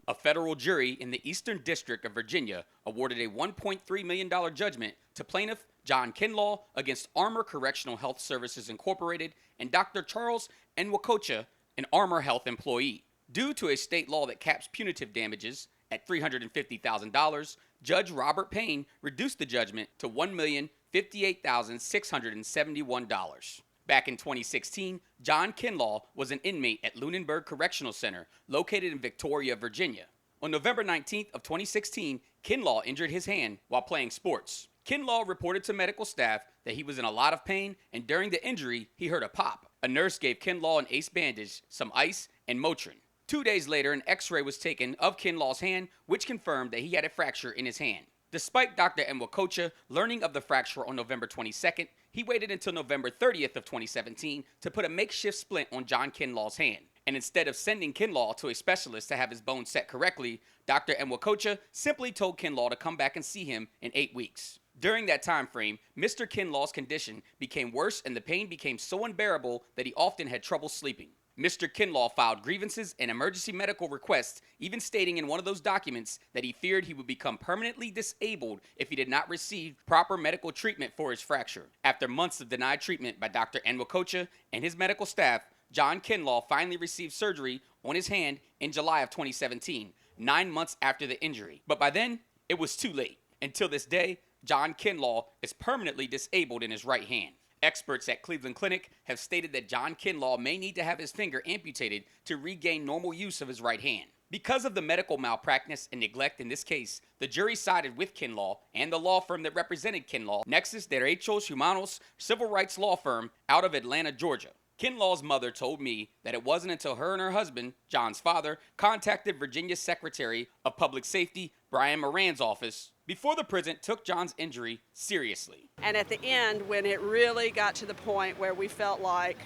A federal jury in the Eastern District of Virginia awarded a $1.3 million judgment to plaintiff John Kinlaw against Armor Correctional Health Services Incorporated and Dr. Charles Nwaokocha, an Armor Health employee. Due to a state law that caps punitive damages at $350,000, Judge Robert Payne reduced the judgment to $1,058,671. Back in 2016, John Kinlaw was an inmate at Lunenburg Correctional Center, located in Victoria, Virginia. On November 19th of 2016, Kinlaw injured his hand while playing sports. Kinlaw reported to medical staff that he was in a lot of pain, and during the injury, he heard a pop. A nurse gave Kinlaw an ace bandage, some ice, and Motrin. 2 days later, an x-ray was taken of Kinlaw's hand, which confirmed that he had a fracture in his hand. Despite Dr. Nwaokocha learning of the fracture on November 22nd, he waited until November 30th of 2017 to put a makeshift splint on John Kinlaw's hand. And instead of sending Kinlaw to a specialist to have his bone set correctly, Dr. Nwaokocha simply told Kinlaw to come back and see him in 8 weeks. During that time frame, Mr. Kinlaw's condition became worse and the pain became so unbearable that he often had trouble sleeping. Mr. Kinlaw filed grievances and emergency medical requests, even stating in one of those documents that he feared he would become permanently disabled if he did not receive proper medical treatment for his fracture. After months of denied treatment by Dr. Nwaokocha and his medical staff, John Kinlaw finally received surgery on his hand in July of 2017, 9 months after the injury. But by then, it was too late. Until this day, John Kinlaw is permanently disabled in his right hand. Experts at Cleveland Clinic have stated that John Kinlaw may need to have his finger amputated to regain normal use of his right hand. Because of the medical malpractice and neglect in this case, the jury sided with Kinlaw and the law firm that represented Kinlaw, Neuxs, Derechos, Humanos, civil rights law firm out of Atlanta, Georgia. Kinlaw's mother told me that it wasn't until her and her husband, John's father, contacted Virginia's Secretary of Public Safety, Brian Moran's office, before the prison took John's injury seriously. And at the end, when it really got to the point where we felt like,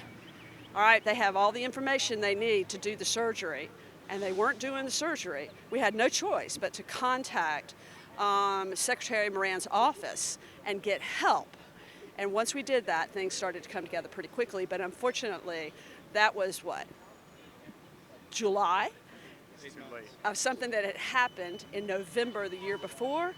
all right, they have all the information they need to do the surgery, and they weren't doing the surgery, we had no choice but to contact Secretary Moran's office and get help. And once we did that, things started to come together pretty quickly, but unfortunately, that was what? July? Of something that had happened in November the year before.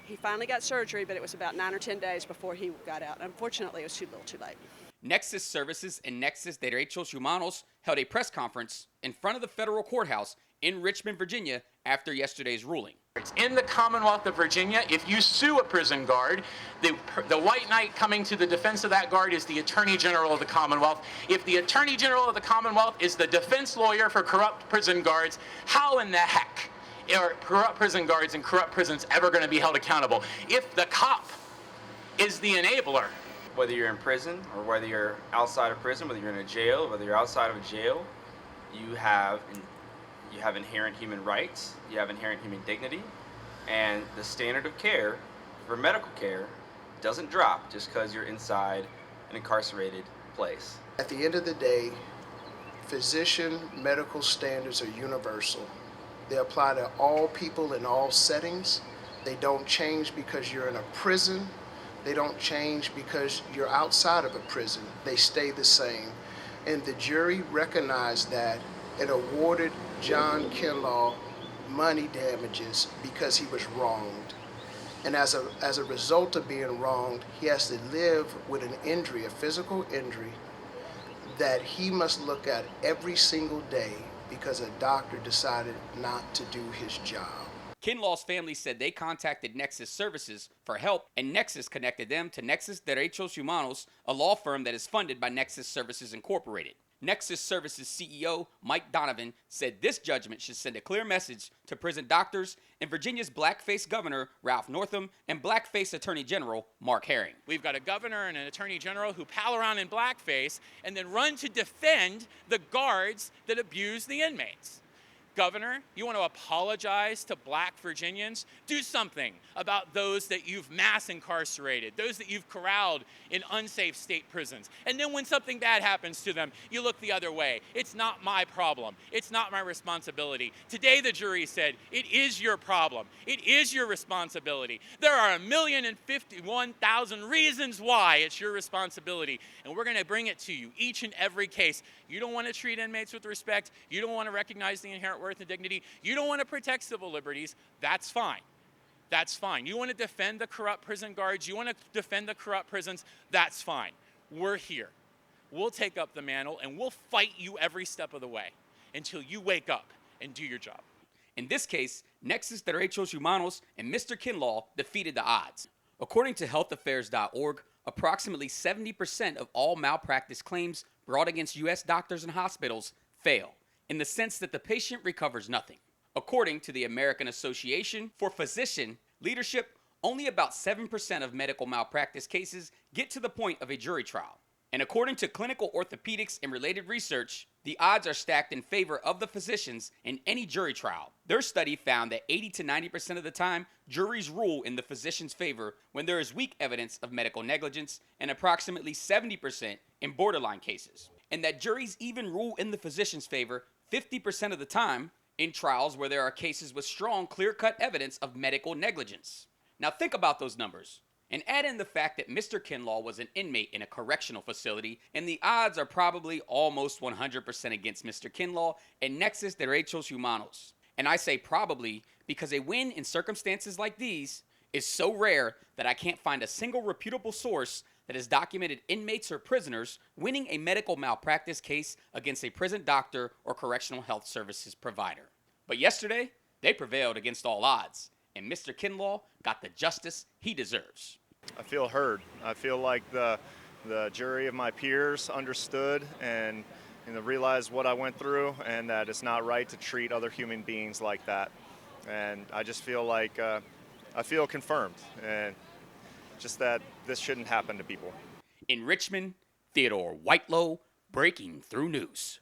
He finally got surgery, but it was about 9 or 10 days before he got out. Unfortunately, it was too little too late. Neuxs Services and Neuxs Derechos Humanos held a press conference in front of the federal courthouse in Richmond, Virginia, after yesterday's ruling. In the Commonwealth of Virginia, if you sue a prison guard, the white knight coming to the defense of that guard is the Attorney General of the Commonwealth. If the Attorney General of the Commonwealth is the defense lawyer for corrupt prison guards, how in the heck are corrupt prison guards and corrupt prisons ever going to be held accountable? If the cop is the enabler. Whether you're in prison or whether you're outside of prison, whether you're in a jail, whether you're outside of a jail, you have inherent human rights, you have inherent human dignity, and the standard of care for medical care doesn't drop just because you're inside an incarcerated place. At the end of the day, physician medical standards are universal. They apply to all people in all settings. They don't change because you're in a prison. They don't change because you're outside of a prison. They stay the same. And the jury recognized that and awarded John Kinlaw money damages because he was wronged. And as a result of being wronged, he has to live with an injury, a physical injury, that he must look at every single day because a doctor decided not to do his job. Kinlaw's family said they contacted Neuxs Services for help, and Neuxs connected them to Neuxs Derechos Humanos, a law firm that is funded by Neuxs Services Incorporated. Neuxs Services CEO Mike Donovan said this judgment should send a clear message to prison doctors and Virginia's blackface governor Ralph Northam and blackface attorney general Mark Herring. We've got a governor and an attorney general who pal around in blackface and then run to defend the guards that abuse the inmates. Governor, you want to apologize to black Virginians? Do something about those that you've mass incarcerated, those that you've corralled in unsafe state prisons. And then when something bad happens to them, you look the other way. It's not my problem. It's not my responsibility. Today the jury said, it is your problem. It is your responsibility. There are 1,051,000 reasons why it's your responsibility. And we're going to bring it to you, each and every case. You don't want to treat inmates with respect. You don't want to recognize the inherent worth and dignity. You don't want to protect civil liberties. That's fine. That's fine. You want to defend the corrupt prison guards. You want to defend the corrupt prisons. That's fine. We're here. We'll take up the mantle and we'll fight you every step of the way until you wake up and do your job. In this case, Neuxs, Derechos, Humanos, and Mr. Kinlaw defeated the odds. According to healthaffairs.org, approximately 70% of all malpractice claims brought against U.S. doctors and hospitals fail, in the sense that the patient recovers nothing. According to the American Association for Physician Leadership, only about 7% of medical malpractice cases get to the point of a jury trial. And according to clinical orthopedics and related research, the odds are stacked in favor of the physicians in any jury trial. Their study found that 80 to 90% of the time, juries rule in the physician's favor when there is weak evidence of medical negligence, and approximately 70% in borderline cases. And that juries even rule in the physician's favor 50% of the time in trials where there are cases with strong, clear-cut evidence of medical negligence. Now think about those numbers, and add in the fact that Mr. Kinlaw was an inmate in a correctional facility, and the odds are probably almost 100% against Mr. Kinlaw and Neuxs, Derechos, Humanos. And I say probably because a win in circumstances like these is so rare that I can't find a single reputable source that has documented inmates or prisoners winning a medical malpractice case against a prison doctor or correctional health services provider. But yesterday, they prevailed against all odds, and Mr. Kinlaw got the justice he deserves. I feel heard. I feel like the jury of my peers understood and realized what I went through, and that it's not right to treat other human beings like that. And I just feel like I feel confirmed, and just that this shouldn't happen to people. In Richmond, Theodore Whitelow, breaking through news.